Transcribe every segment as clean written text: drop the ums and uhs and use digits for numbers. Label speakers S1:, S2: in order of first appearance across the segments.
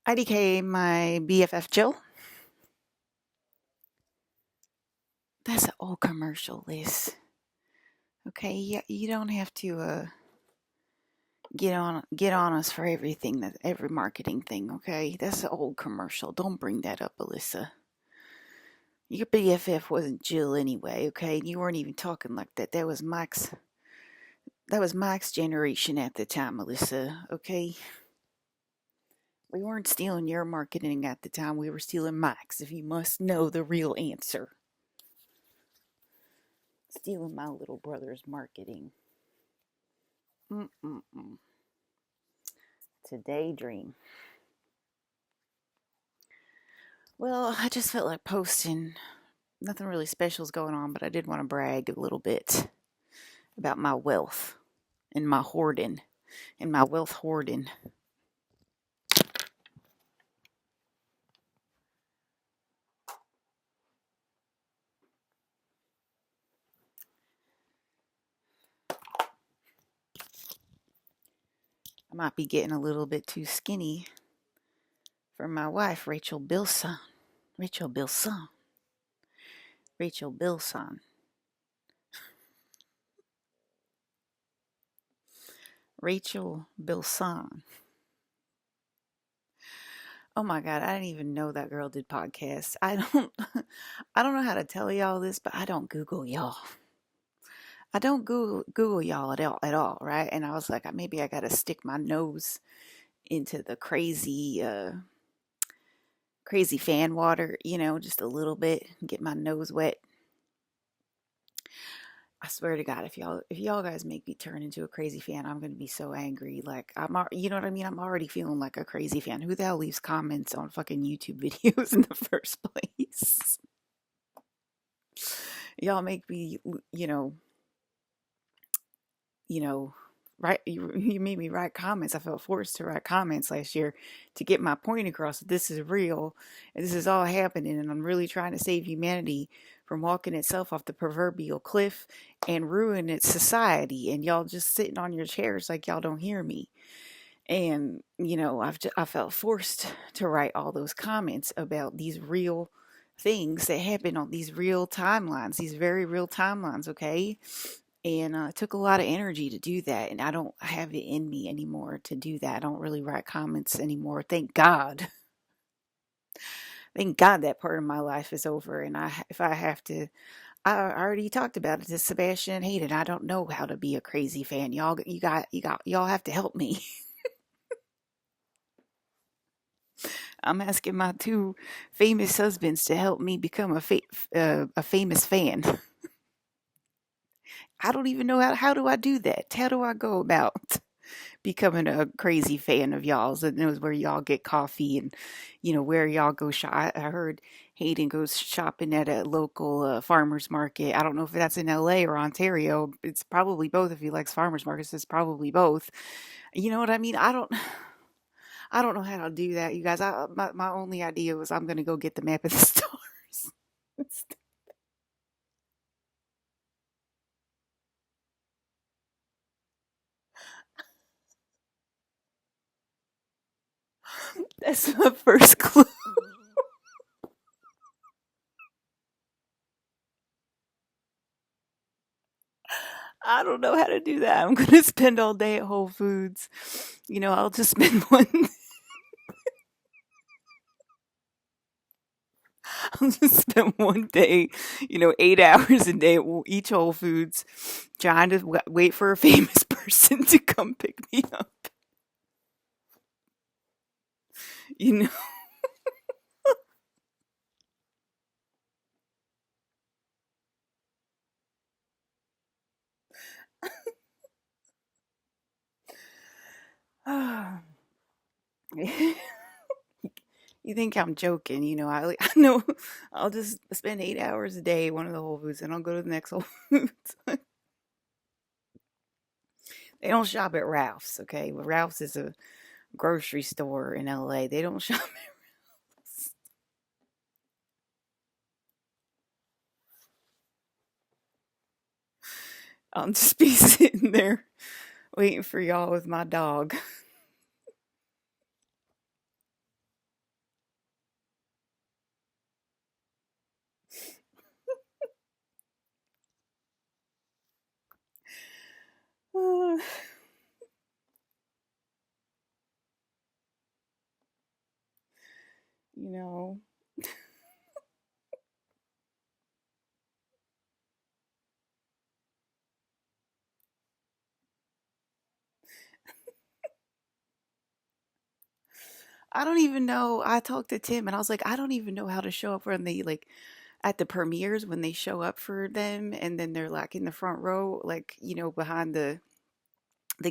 S1: IDK, my BFF Jill. That's an old commercial, Liz. Okay, you don't have to get on us for everything, that every marketing thing. Okay, that's an old commercial. Don't bring that up, Alyssa. Your BFF wasn't Jill anyway. Okay, you weren't even talking like that. That was Mike's. That was Mike's generation at the time, Alyssa. Okay, we weren't stealing your marketing at the time. We were stealing Mike's. If you must know the real answer, stealing my little brother's marketing. Mm-mm-mm. It's a daydream. Well, I just felt like posting. Nothing really special is going on, but I did want to brag a little bit about my wealth and my hoarding and my wealth hoarding. I might be getting a little bit too skinny for my wife, Rachel Bilson. Rachel Bilson. Rachel Bilson. Rachel Bilson. Oh my God, I didn't even know that girl did podcasts. I don't know how to tell y'all this, but I don't Google y'all. I don't Google y'all at all, right? And I was like, maybe I got to stick my nose into the crazy fan water, just a little bit, get my nose wet. I swear to God, if y'all guys make me turn into a crazy fan, I'm gonna be so angry. Like you know what I mean? I'm already feeling like a crazy fan. Who the hell leaves comments on fucking YouTube videos in the first place? Y'all make me, you know, right. You made me write comments. I felt forced to write comments last year to get my point across that this is real and this is all happening, and I'm really trying to save humanity from walking itself off the proverbial cliff and ruin its society. And y'all just sitting on your chairs like y'all don't hear me. And I felt forced to write all those comments about these real things that happen on these real timelines, these very real timelines. Okay, and it took a lot of energy to do that, and I don't have it in me anymore to do that. I don't really write comments anymore. Thank God. Thank God that part of my life is over. And if I have to, I already talked about it to Sebastian and Hayden. I don't know how to be a crazy fan. Y'all have to help me. I'm asking my two famous husbands to help me become a famous fan. I don't even know how do I do that? How do I go about becoming a crazy fan of y'all's, and knows where y'all get coffee and where y'all go shop. I heard Hayden goes shopping at a local farmers market. I don't know if that's in LA or Ontario. It's probably both. If he likes farmers markets, it's probably both. You know what I mean? I don't know how to do that, you guys. My only idea was I'm gonna go get the map of the stars. That's my first clue. I don't know how to do that. I'm gonna spend all day at Whole Foods. I'll just spend one. I'll just spend one day, 8 hours a day at each Whole Foods, trying to wait for a famous person to come pick me up. You know, you think I'm joking? I know I'll just spend 8 hours a day at one of the Whole Foods, and I'll go to the next Whole Foods. They don't shop at Ralph's, okay? Well, Ralph's is a grocery store in LA. They don't shop. I'll just be sitting there waiting for y'all with my dog. You know, I don't even know. I talked to Tim and I was like, I don't even know how to show up when they like at the premieres when they show up for them and then they're like in the front row, like, behind the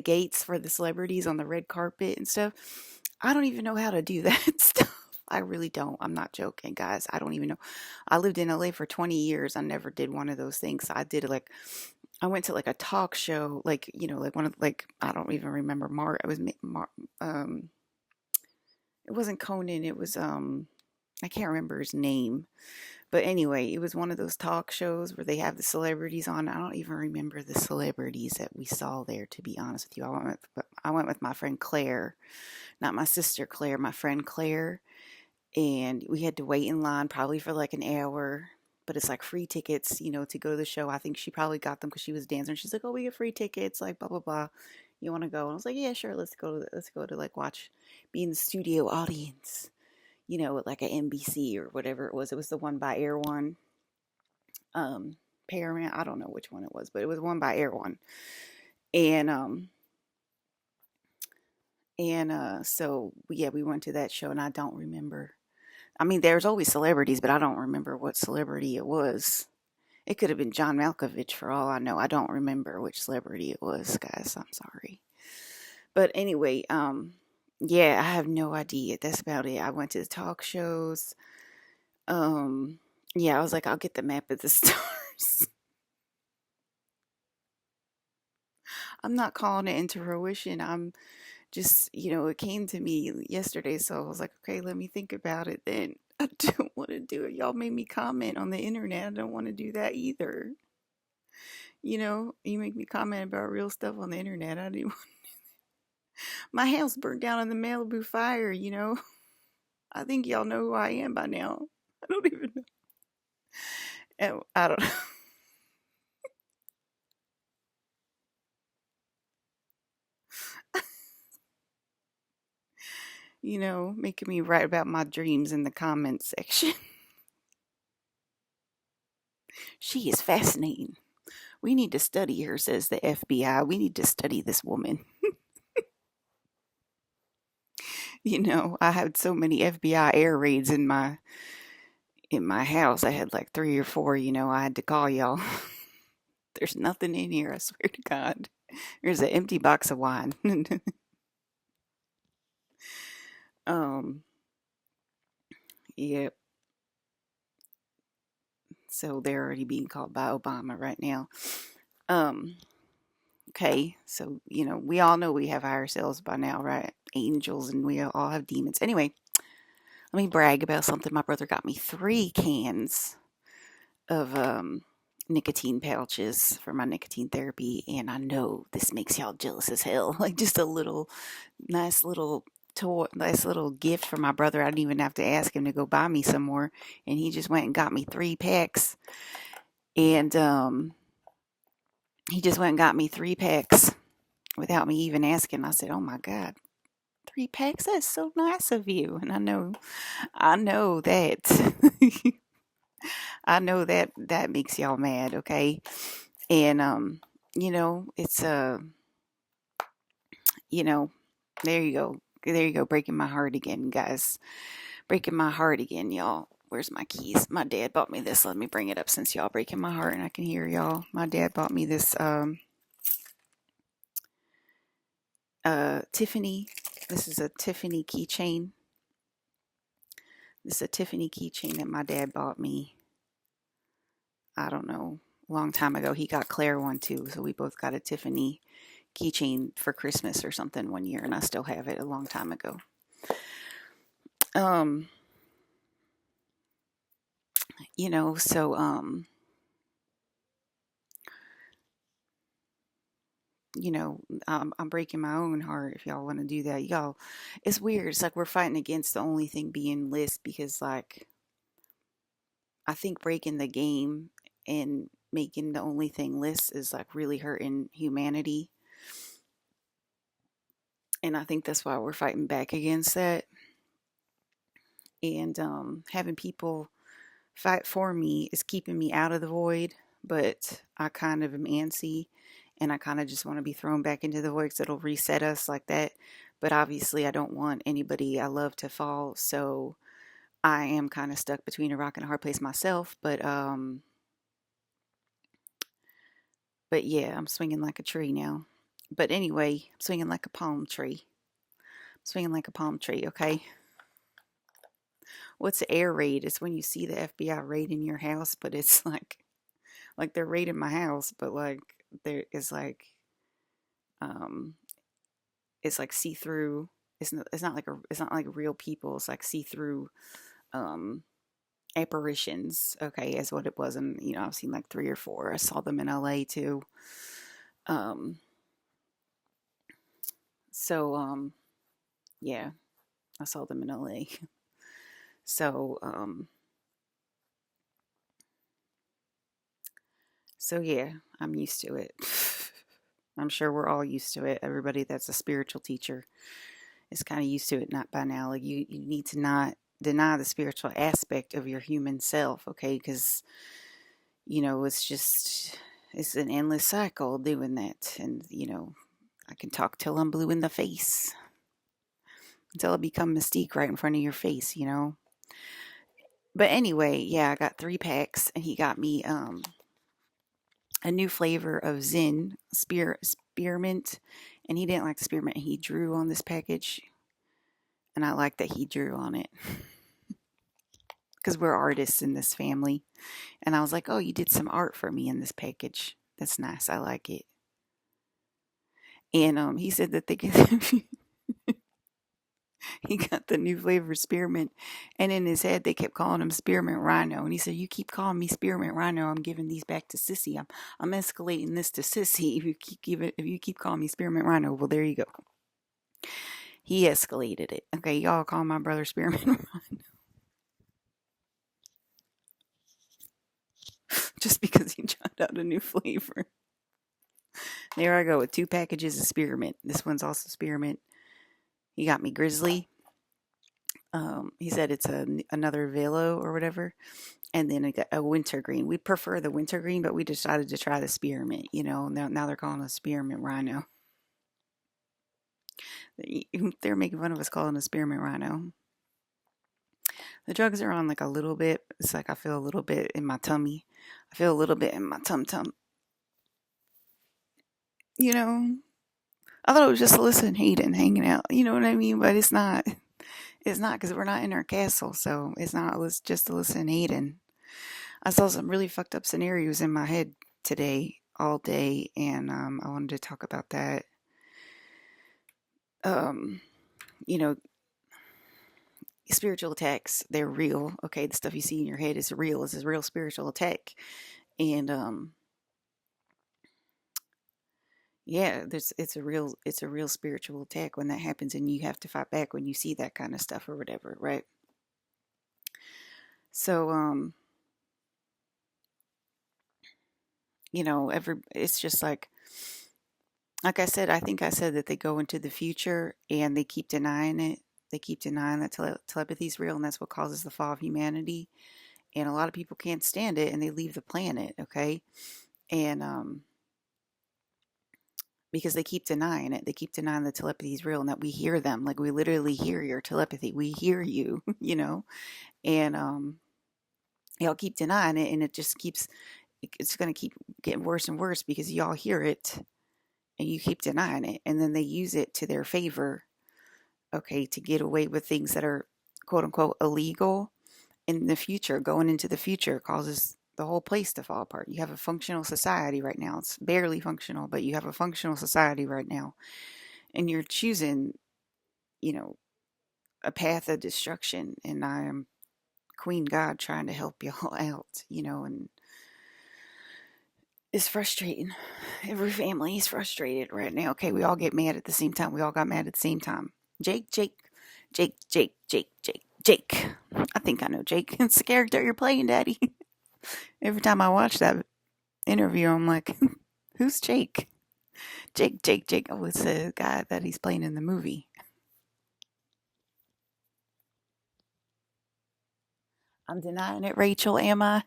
S1: gates for the celebrities on the red carpet and stuff. I don't even know how to do that stuff. I really don't. I'm not joking, guys. I don't even know. I lived in LA for 20 years. I never did one of those things. I did like I went to like a talk show, like like one of like I don't even remember Mar. It was um, it wasn't Conan. It was I can't remember his name. But anyway, it was one of those talk shows where they have the celebrities on. I don't even remember the celebrities that we saw there, to be honest with you. I went with my friend Claire, not my sister Claire, my friend Claire, and we had to wait in line probably for like an hour. But it's like free tickets, to go to the show. I think she probably got them because she was dancing. She's like, "Oh, we get free tickets, like blah blah blah. You want to go?" And I was like, "Yeah, sure. Let's go to like watch, be in the studio audience." With like an NBC or whatever it was. It was the one by Air One, Paramount. I don't know which one it was, but it was one by Air One. And so yeah, we went to that show, and I don't remember. I mean, there's always celebrities, but I don't remember what celebrity it was. It could have been John Malkovich for all I know. I don't remember which celebrity it was, guys. I'm sorry. But anyway, yeah, I have no idea. That's about it. I went to the talk shows. Um, yeah, I was like, I'll get the map of the stars. I'm not calling it into fruition. I'm just, it came to me yesterday, so I was like, okay, let me think about it then. I don't want to do it. Y'all made me comment on the internet. I don't want to do that either. You make me comment about real stuff on the internet. I do. My house burned down in the Malibu fire. I think y'all know who I am by now. I don't even know. I don't making me write about my dreams in the comments section. She is fascinating. We need to study her, says the FBI. We need to study this woman. I had so many FBI air raids in my house. I had like three or four, I had to call y'all. There's nothing in here, I swear to God. There's an empty box of wine. um, yep. So they're already being called by Obama right now. Um, okay, so we all know we have higher selves by now, right? Angels, and we all have demons. Anyway, let me brag about something. My brother got me 3 cans of nicotine pouches for my nicotine therapy, and I know this makes y'all jealous as hell. Like just a little nice little toy, nice little gift for my brother. I didn't even have to ask him to go buy me some more, and he just went and got me 3 packs. And he just went and got me 3 packs without me even asking. I said, "Oh my God, 3 packs? That's so nice of you." And I know that, I know that makes y'all mad, okay? And it's you know, there you go. There you go, breaking my heart again, guys. Breaking my heart again, y'all. Where's my keys? My dad bought me this. Let me bring it up since y'all breaking my heart and I can hear y'all. My dad bought me this Tiffany. This is a Tiffany keychain. This is a Tiffany keychain that my dad bought me. I don't know, a long time ago. He got Claire one too, so we both got a Tiffany keychain for Christmas or something one year, and I still have it a long time ago. Um, so I'm breaking my own heart if y'all want to do that. Y'all, it's weird. It's like we're fighting against the only thing being list because, like, I think breaking the game and making the only thing list is like really hurting humanity. And I think that's why we're fighting back against that. And having people fight for me is keeping me out of the void, but I kind of am antsy and I kind of just want to be thrown back into the void because it'll reset us like that. But obviously, I don't want anybody I love to fall, so I am kind of stuck between a rock and a hard place myself. But yeah, I'm swinging like a tree now. But anyway, I'm swinging like a palm tree. I'm swinging like a palm tree. Okay. What's the air raid? It's when you see the FBI raiding your house, but it's like they're raiding my house, but like there is like um it's like see through. It's not like real people. It's like see through um apparitions. Okay, is what it was, and I've seen like three or four. I saw them in LA too. Um, so yeah, I saw them in LA. So so yeah, I'm used to it. I'm sure we're all used to it. Everybody that's a spiritual teacher is kind of used to it, not by now. Like you need to not deny the spiritual aspect of your human self, okay? Because it's an endless cycle doing that, and I can talk till I'm blue in the face, until I become Mystique right in front of your face. But anyway, yeah, I got 3 packs, and he got me a new flavor of Zen spearmint, and he didn't like spearmint. He drew on this package, and I like that he drew on it because we're artists in this family. And I was like, "Oh, you did some art for me in this package. That's nice. I like it." And he said that they could he got the new flavor spearmint, and in his head they kept calling him Spearmint Rhino, and he said, "You keep calling me Spearmint Rhino, I'm giving these back to Sissy. I'm escalating this to Sissy if you keep calling me Spearmint Rhino." Well, there you go. He escalated it. Okay, y'all call my brother Spearmint Rhino just because he tried out a new flavor. There I go with 2 packages of spearmint. This one's also spearmint. He got me Grizzly. He said it's another Velo or whatever. And then a wintergreen. We prefer the wintergreen, but we decided to try the spearmint. Now they're calling us Spearmint Rhino. They're making fun of us calling us Spearmint Rhino. The drugs are on like a little bit. It's like I feel a little bit in my tummy. I feel a little bit in my tum tum. You know, I thought it was just Alyssa and Hayden hanging out. You know what I mean? But it's not. It's not because we're not in our castle, so it's not just Alyssa and Hayden. I saw some really fucked up scenarios in my head today, all day, and I wanted to talk about that. Um, you know, Spiritual attacks, they're real. Okay, the stuff you see in your head is real. It's a real spiritual attack. And yeah, it's a real spiritual attack when that happens, and you have to fight back when you see that kind of stuff or whatever, right? So it's just like I said, I think I said that they go into the future and they keep denying it. They keep denying that telepathy is real, and that's what causes the fall of humanity. And a lot of people can't stand it, and they leave the planet. Okay, and because they keep denying it, they keep denying that telepathy is real and that we hear them. Like we literally hear your telepathy. We hear you, and y'all keep denying it, and it just keeps. It's going to keep getting worse and worse because y'all hear it and you keep denying it, and then they use it to their favor, okay, to get away with things that are quote unquote illegal in the future. Going into the future causes the whole place to fall apart. You have a functional society right now. It's barely functional, but you have a functional society right now, and you're choosing, you know, a path of destruction. And I am Queen God trying to help y'all out, and it's frustrating. Every family is frustrated right now. Okay, we all get mad at the same time. We all got mad at the same time. Jake, Jake, Jake, Jake, Jake, Jake, Jake. I think I know Jake. It's the character you're playing, Daddy. Every time I watch that interview, I'm like, who's Jake? Jake, Jake, Jake. Oh, it's the guy that he's playing in the movie. I'm denying it, Rachel, am I?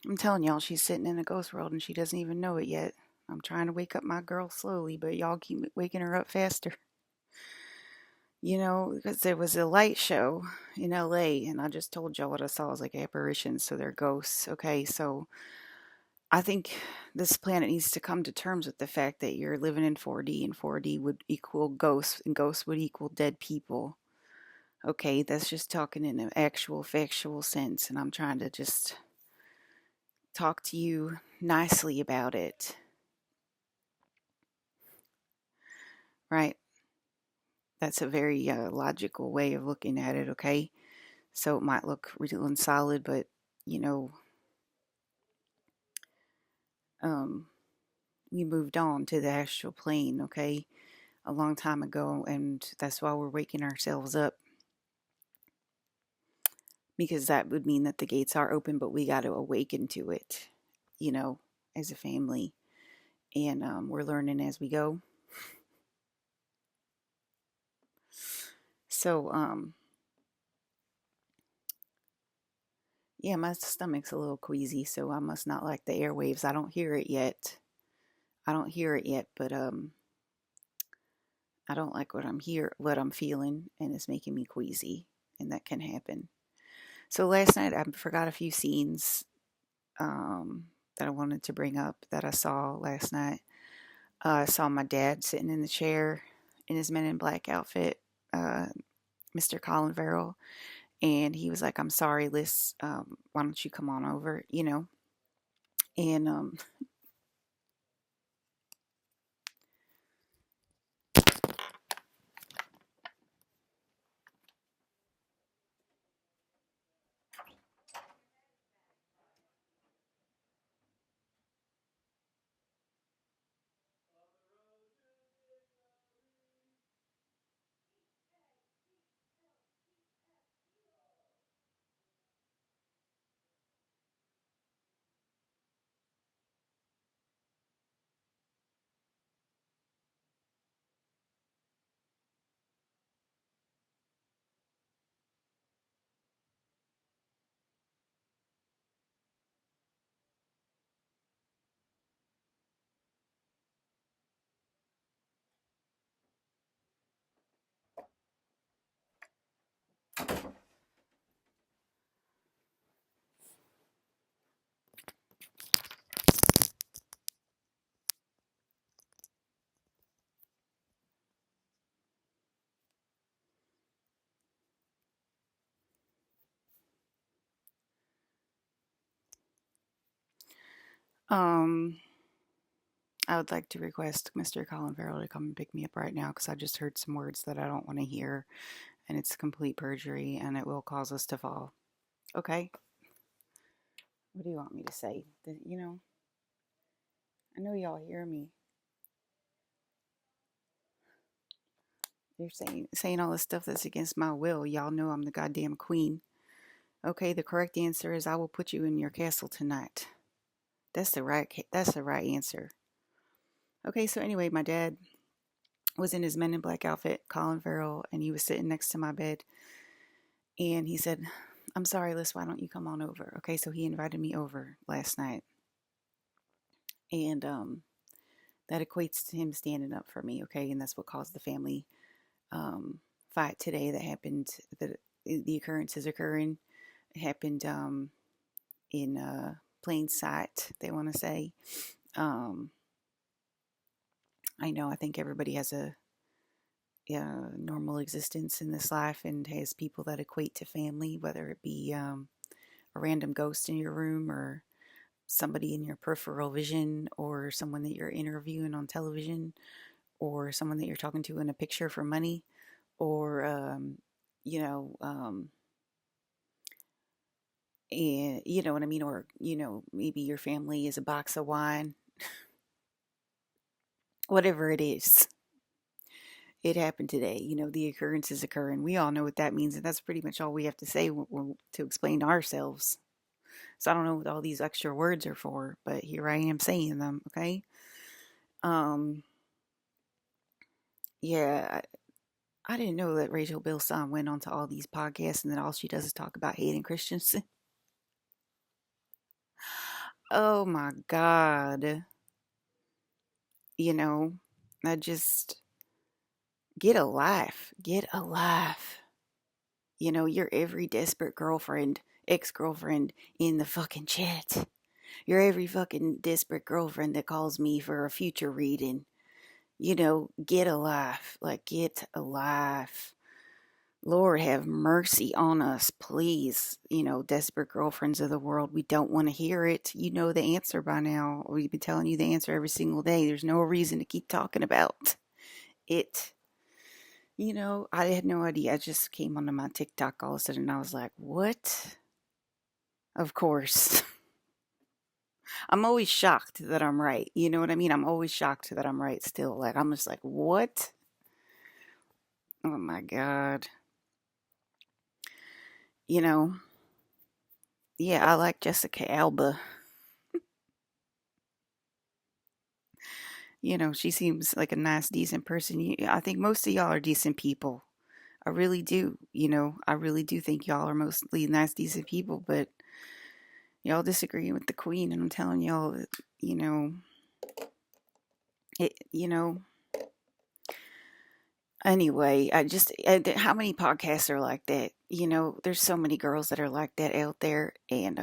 S1: I'm telling y'all, she's sitting in a ghost world and she doesn't even know it yet. I'm trying to wake up my girl slowly, but y'all keep waking her up faster. Because there was a light show in LA, and I just told y'all what I saw was like apparitions, so they're ghosts. Okay, so I think this planet needs to come to terms with the fact that you're living in 4D, and 4D would equal ghosts, and ghosts would equal dead people. Okay, that's just talking in an actual factual sense, and I'm trying to just talk to you nicely about it, right? That's a very logical way of looking at it, okay? So it might look real and solid, but you know, um, we moved on to the astral plane, okay, a long time ago, and that's why we're waking ourselves up, because that would mean that the gates are open, but we got to awaken to it, you know, as a family, and we're learning as we go. So, yeah, my stomach's a little queasy, so I must not like the airwaves. I don't hear it yet. I don't hear it yet, but I don't like what I'm feeling, and it's making me queasy, and that can happen. So last night I forgot a few scenes that I wanted to bring up that I saw last night. I saw my dad sitting in the chair in his Men in Black outfit, uh, Mr. Colin Farrell, and he was like, "I'm sorry, Liz. Why don't you come on over?" And um, I would like to request Mr. Colin Farrell to come and pick me up right now because I just heard some words that I don't want to hear, and it's complete perjury, and it will cause us to fall. Okay, what do you want me to say? I know y'all hear me. You're saying all this stuff that's against my will. Y'all know I'm the goddamn queen. Okay, the correct answer is I will put you in your castle tonight. That's the right answer. Okay, so anyway, my dad was in his Men in Black outfit, Colin Farrell, and he was sitting next to my bed, and he said, "I'm sorry, Liz, why don't you come on over?" Okay, so he invited me over last night, and that equates to him standing up for me. Okay, and that's what caused the family fight today that happened. The occurrence is occurring. It happened in plain sight, they want to say. Um, I know, I think everybody has a normal existence in this life and has people that equate to family, whether it be a random ghost in your room or somebody in your peripheral vision or someone that you're interviewing on television or someone that you're talking to in a picture for money or, you know, and you know what I mean? Or, maybe your family is a box of wine, whatever it is. It happened today. The occurrence is occurring. We all know what that means, and that's pretty much all we have to say to explain ourselves. So I don't know what all these extra words are for, but here I am saying them. Okay. Um. Yeah, I didn't know that Rachel Bilson went on to all these podcasts, and then all she does is talk about hating Christians. Oh my God. You know, I just get a life. Get a life. You're every desperate girlfriend, ex girlfriend in the fucking chat. You're every fucking desperate girlfriend that calls me for a future reading. Get a life. Like, get a life. Lord, have mercy on us, please. Desperate girlfriends of the world, we don't want to hear it. You know the answer by now. We've been telling you the answer every single day. There's no reason to keep talking about it. I had no idea. I just came onto my TikTok all of a sudden and I was like, what? Of course. I'm always shocked that I'm right. You know what I mean? I'm always shocked that I'm right still. Like, I'm just like, what? Oh my God. You know, yeah, I like Jessica Alba. She seems like a nice, decent person. I think most of y'all are decent people. I really do. I really do think y'all are mostly nice, decent people, but y'all disagree with the queen. And I'm telling y'all, you know, it, anyway, how many podcasts are like that? There's so many girls that are like that out there, and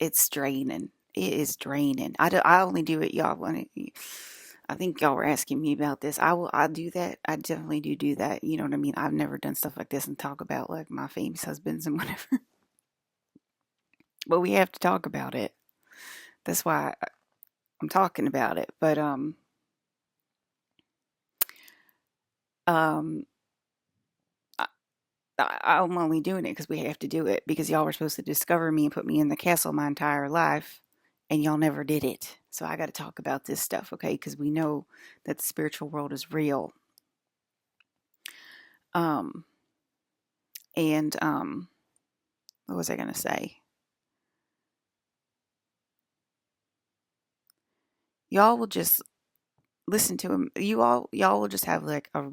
S1: it's draining. It is draining. I only do it, y'all. I think y'all were asking me about this. I do that. I definitely do that. You know what I mean? I've never done stuff like this and talk about like my famous husbands and whatever. But we have to talk about it. That's why I'm talking about it. But um I, I'm only doing it because we have to do it because y'all were supposed to discover me and put me in the castle my entire life, and y'all never did it. So I got to talk about this stuff, okay? Because we know that the spiritual world is real. Um, and what was I gonna say? Y'all will just listen to him. Y'all will just have like a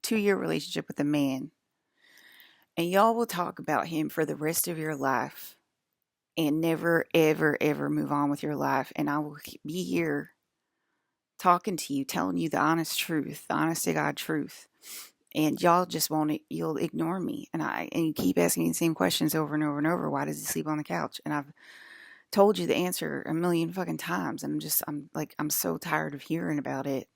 S1: 2 year relationship with a man, and y'all will talk about him for the rest of your life, and never ever ever move on with your life. And I will be here talking to you, telling you the honest truth, the honest to God truth. And y'all just won't, you'll ignore me. And you keep asking me the same questions over and over and over. Why does he sleep on the couch? And I've told you the answer a million fucking times. I'm so tired of hearing about it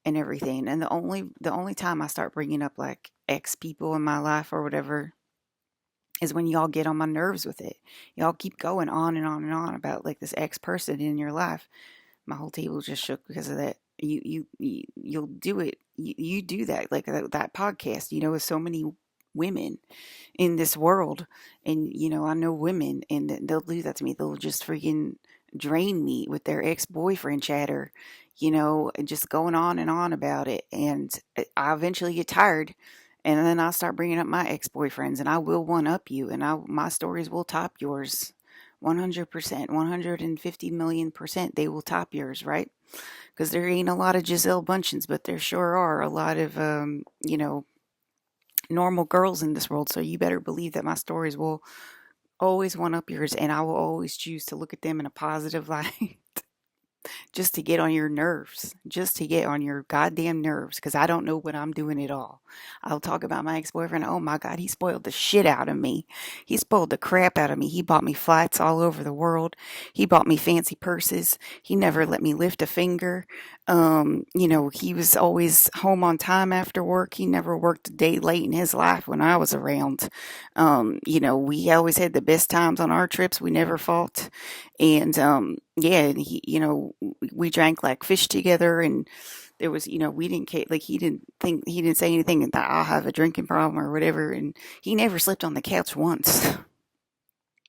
S1: and everything. And the only time I start bringing up like ex people in my life or whatever is when y'all get on my nerves with it. Y'all keep going on and on and on about like this ex person in your life. My whole table just shook because of that. You'll do it. You do that like that podcast. With so many women in this world, and I know women, and they'll do that to me. They'll just freaking drain me with their ex-boyfriend chatter, and just going on and on about it. And I eventually get tired, and then I'll start bringing up my ex-boyfriends, and I will one up you, and my stories will top yours. 100%, 150 million%, they will top yours, right? Because there ain't a lot of Giselle Bunchens, but there sure are a lot of, normal girls in this world. So you better believe that my stories will always one up yours, and I will always choose to look at them in a positive light. Just to get on your nerves, just to get on your goddamn nerves, because I don't know what I'm doing at all. I'll talk about my ex-boyfriend. Oh my God, he spoiled the shit out of me. He spoiled the crap out of me. He bought me flights all over the world. He bought me fancy purses. He never let me lift a finger. He was always home on time after work. He never worked a day late in his life when I was around. We always had the best times on our trips. We never fought. And yeah, and we drank like fish together, and there was, we didn't like he didn't say anything that I'll have a drinking problem or whatever, and he never slept on the couch once.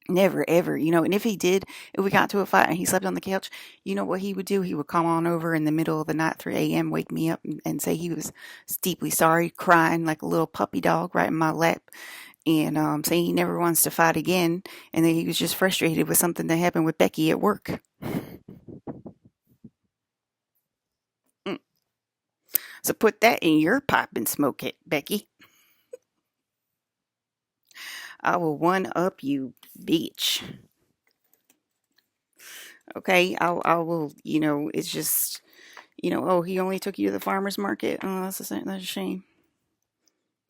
S1: Never ever, and if he did, if we got to a fight and he slept on the couch, you know what he would do? He would come on over in the middle of the night, 3 a.m., wake me up and say he was deeply sorry, crying like a little puppy dog right in my lap, and saying he never wants to fight again, and that he was just frustrated with something that happened with Becky at work. Mm. So put that in your pipe and smoke it, Becky. I will one up you, bitch. Okay, I will. It's just, oh, he only took you to the farmer's market. Oh, that's a shame.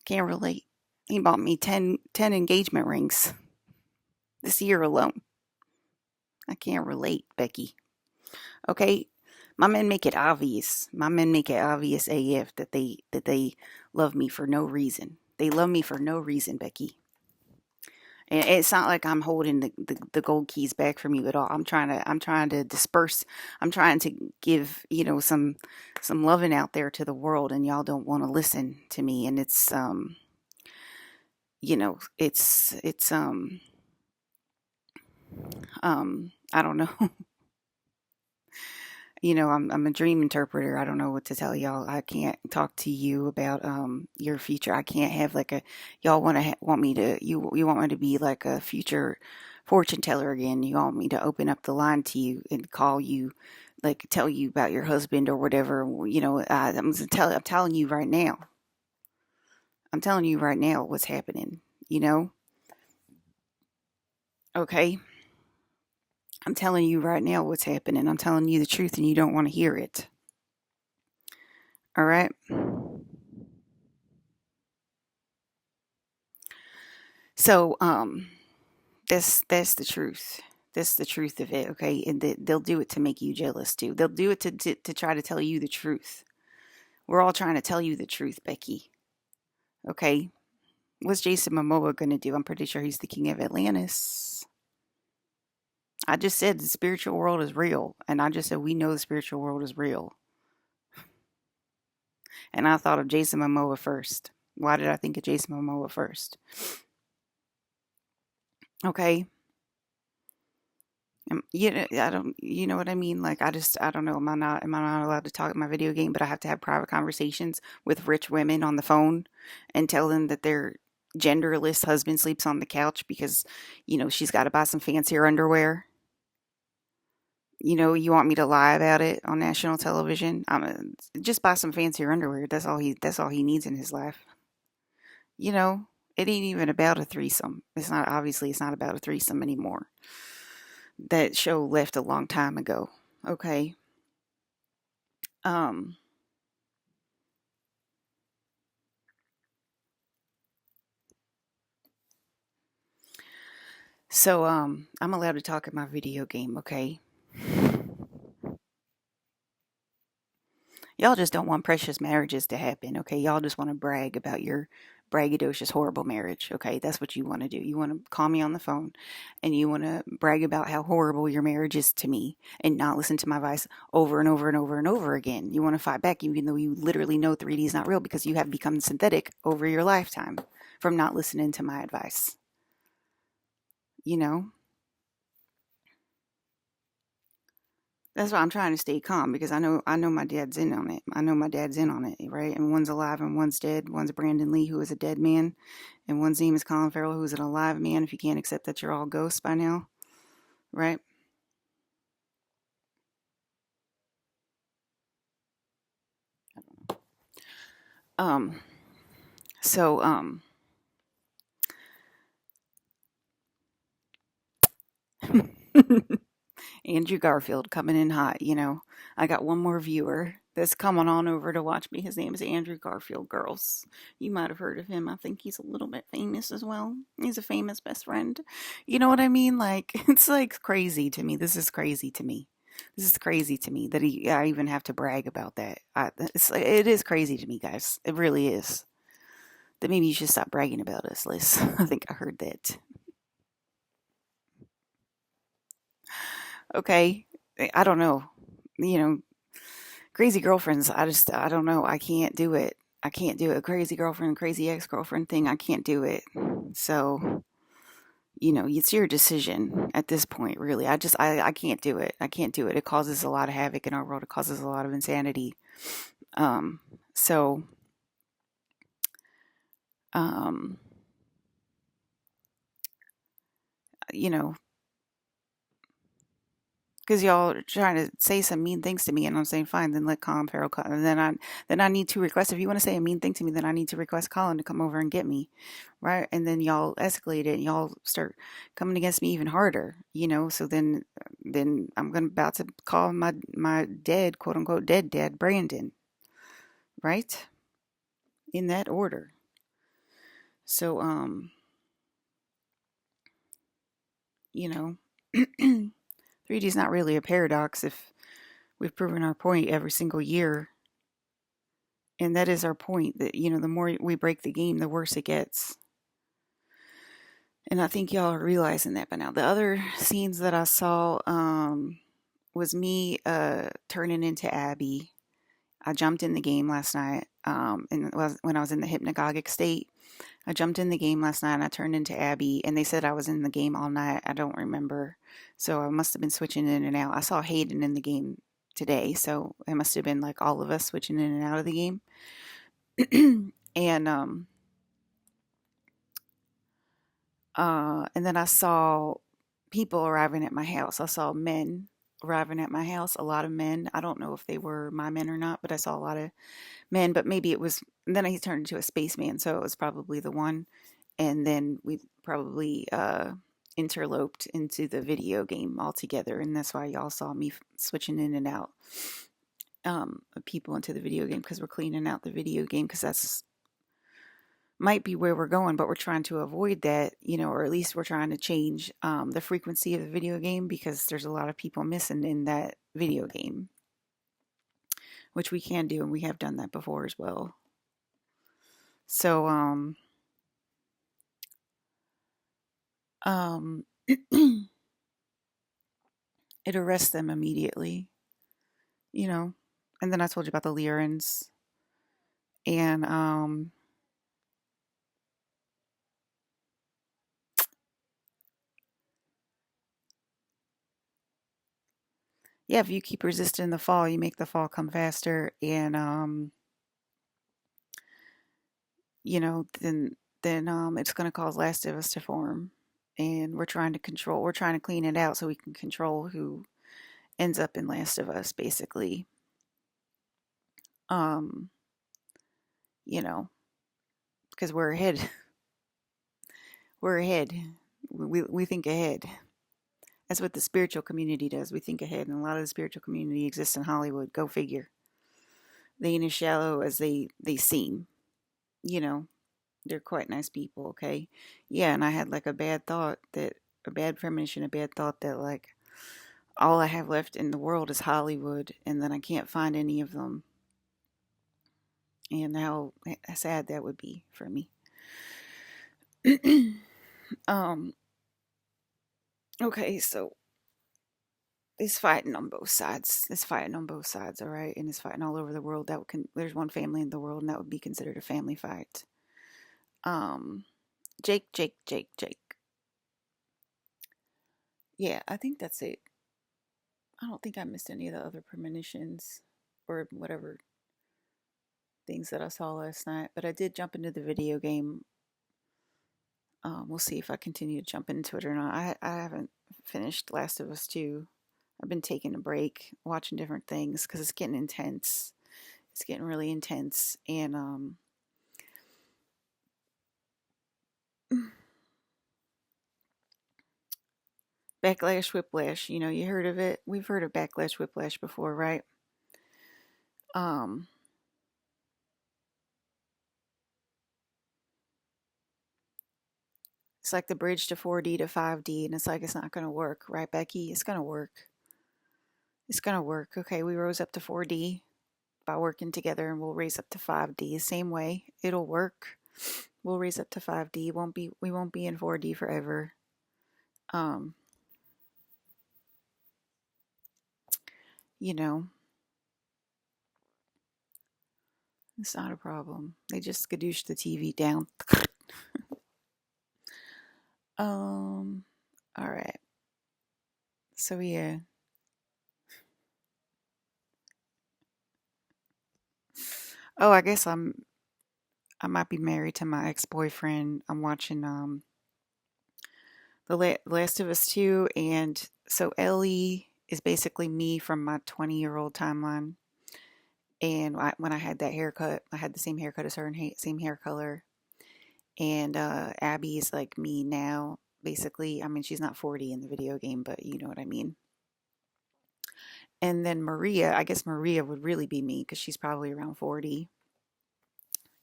S1: Can't relate. He bought me 10 engagement rings this year alone. I can't relate, Becky. Okay, my men make it obvious. My men make it obvious AF that they love me for no reason. They love me for no reason, Becky. And it's not like I'm holding the gold keys back from you at all. I'm trying to disperse. I'm trying to give, some loving out there to the world, and y'all don't want to listen to me. And it's I don't know. I'm a dream interpreter. I don't know what to tell y'all. I can't talk to you about your future. I can't have like a y'all want me to be like a future fortune teller again. You want me to open up the line to you and call you, like tell you about your husband or whatever. I'm telling you right now. I'm telling you right now what's happening. You know, okay. I'm telling you right now what's happening. I'm telling you the truth, and you don't want to hear it. All right. So that's the truth. That's the truth of it, okay? And they'll do it to make you jealous too. They'll do it to try to tell you the truth. We're all trying to tell you the truth, Becky. Okay? What's Jason Momoa going to do? I'm pretty sure he's the king of Atlantis. I just said the spiritual world is real. And I just said we know the spiritual world is real. And I thought of Jason Momoa first. Why did I think of Jason Momoa first? Okay? You know, I don't. You know what I mean? Like, I don't know. Am I not allowed to talk in my video game? But I have to have private conversations with rich women on the phone, and tell them that their genderless husband sleeps on the couch because, she's got to buy some fancier underwear. You want me to lie about it on national television? Just buy some fancier underwear. That's all he. That's all he needs in his life. You know, it ain't even about a threesome. It's not. Obviously, it's not about a threesome anymore. That show left a long time ago. Okay. Um so I'm allowed to talk in my video game, okay? Y'all just don't want precious marriages to happen, okay? Y'all just want to brag about your braggadocious horrible marriage, okay? That's what you want to do. You want to call me on the phone and you want to brag about how horrible your marriage is to me and not listen to my advice over and over and over and over again. You want to fight back even though you literally know 3D is not real because you have become synthetic over your lifetime from not listening to my advice. You know? That's why I'm trying to stay calm because I know my dad's in on it. I know my dad's in on it, right? And one's alive and one's dead. One's Brandon Lee, who is a dead man, and one's name is Colin Farrell, who is an alive man. If you can't accept that you're all ghosts by now, right? Um. So Andrew Garfield coming in hot. I got one more viewer that's coming on over to watch me. His name is Andrew Garfield. Girls, you might have heard of him. I think he's a little bit famous as well. He's a famous best friend. You know what I mean? Like, it's like crazy to me. This is crazy to me. This is crazy to me that I even have to brag about that. It is crazy to me, guys. It really is. That maybe you should stop bragging about us, Liz. I think I heard that. Okay. I don't know. You know, crazy girlfriends, I don't know. I can't do it. I can't do it. Crazy girlfriend, crazy ex girlfriend thing. I can't do it. So, it's your decision at this point, really. I can't do it. I can't do it. It causes a lot of havoc in our world. It causes a lot of insanity. Um, so, um, you know, because y'all are trying to say some mean things to me, and I'm saying fine. Then let Colin Farrell come. And then I need to request if you want to say a mean thing to me, then I need to request Colin to come over and get me, right? And then y'all escalate it, and y'all start coming against me even harder, So then I'm gonna about to call my dead quote unquote dead dad Brandon, right? In that order. So you know. 3D is not really a paradox if we've proven our point every single year. And that is our point that, the more we break the game, the worse it gets. And I think y'all are realizing that by now. The other scenes that I saw was me turning into Abby. I jumped in the game last night. And when I was in the hypnagogic state, I jumped in the game last night and I turned into Abby. And they said I was in the game all night. I don't remember. So I must have been switching in and out. I saw Hayden in the game today. So it must have been like all of us switching in and out of the game. And and then I saw people arriving at my house. I saw men arriving at my house, a lot of men. I don't know if they were my men or not, but I saw a lot of men, but maybe it was, and then he turned into a spaceman, so it was probably the one. And then we probably interloped into the video game altogether, and that's why y'all saw me switching in and out of people into the video game because we're cleaning out the video game because that's might be where we're going, but we're trying to avoid that, or at least we're trying to change the frequency of the video game because there's a lot of people missing in that video game, which we can do, and we have done that before as well. So, it arrests them immediately, and then I told you about the Lyrans, and yeah, if you keep resisting the fall, you make the fall come faster, and then it's going to cause Last of Us to form, and we're trying to clean it out so we can control who ends up in Last of Us, basically. Um, you know, because we're ahead. We're ahead. We think ahead. That's what the spiritual community does. We think ahead, and a lot of the spiritual community exists in Hollywood. Go figure. They ain't as shallow as they seem. You know, they're quite nice people. Okay, yeah. And I had like a bad premonition, a bad thought that like all I have left in the world is Hollywood, and then I can't find any of them. And how sad that would be for me. um. Okay, so it's fighting on both sides. It's fighting on both sides, all right, and it's fighting all over the world. There's one family in the world, and that would be considered a family fight. Um, Jake. Yeah, I think that's it. I don't think I missed any of the other premonitions or whatever things that I saw last night, but I did jump into the video game. We'll see if I continue to jump into it or not. I haven't finished Last of Us 2. I've been taking a break, watching different things because it's getting intense. It's getting really intense, and backlash, whiplash. You heard of it. We've heard of backlash, whiplash before, right? Um, it's like the bridge to 4D to 5D, and it's like it's not going to work, right, Becky? It's going to work. It's going to work. Okay, we rose up to 4D by working together, and we'll raise up to 5D. Same way, it'll work. We'll raise up to 5D. We won't be in 4D forever. Um, you know, it's not a problem. They just skadoosh the TV down. All right. So yeah. Oh, I guess I might be married to my ex-boyfriend. I'm watching Last of Us 2, and so Ellie is basically me from my 20-year-old timeline. And when I had that haircut, I had the same haircut as her and same hair color. And Abby is like me now, basically. I mean, she's not 40 in the video game, but you know what I mean. And then Maria, I guess Maria would really be me because she's probably around 40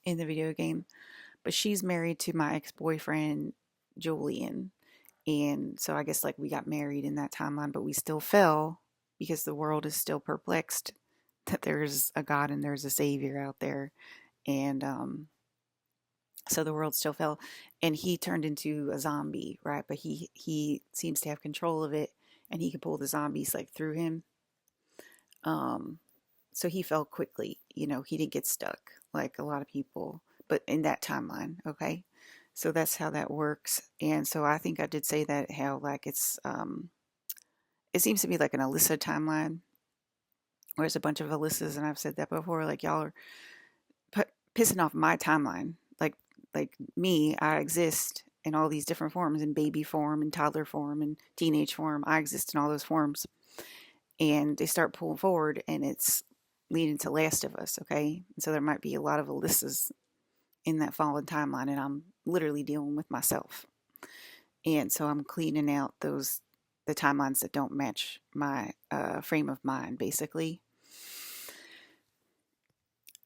S1: in the video game. But she's married to my ex-boyfriend, Julian. And so I guess like we got married in that timeline, but we still fell because the world is still perplexed that there's a God and there's a Savior out there. And so the world still fell, and he turned into a zombie, right? But he seems to have control of it, and he can pull the zombies like through him. Um, so he fell quickly. He didn't get stuck like a lot of people, but in that timeline, okay. So that's how that works. And so I think I did say that how like it seems to be like an Alyssa timeline, where there's a bunch of Alyssas, and I've said that before. Like y'all are pissing off my timeline. Like me, I exist in all these different forms, in baby form, in toddler form, and teenage form. I exist in all those forms, and they start pulling forward, and it's leading to Last of Us. Okay, and so there might be a lot of Alyssas in that fallen timeline, and I'm literally dealing with myself. And so I'm cleaning out the timelines that don't match my frame of mind, basically.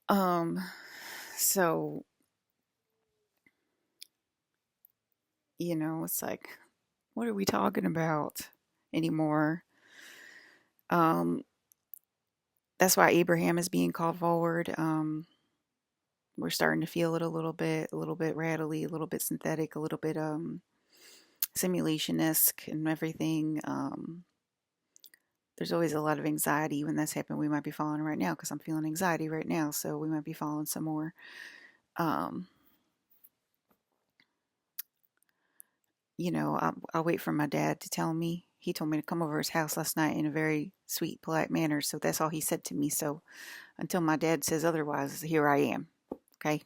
S1: Um, so It's like, what are we talking about anymore? Um, that's why Abraham is being called forward. We're starting to feel it a little bit rattly, a little bit synthetic, a little bit simulation-esque and everything. There's always a lot of anxiety when that's happening. We might be falling right now because I'm feeling anxiety right now, so we might be falling some more. Um, I'll wait for my dad to tell me. He told me to come over his house last night in a very sweet, polite manner, so that's all he said to me. So until my dad says otherwise, here I am. Okay.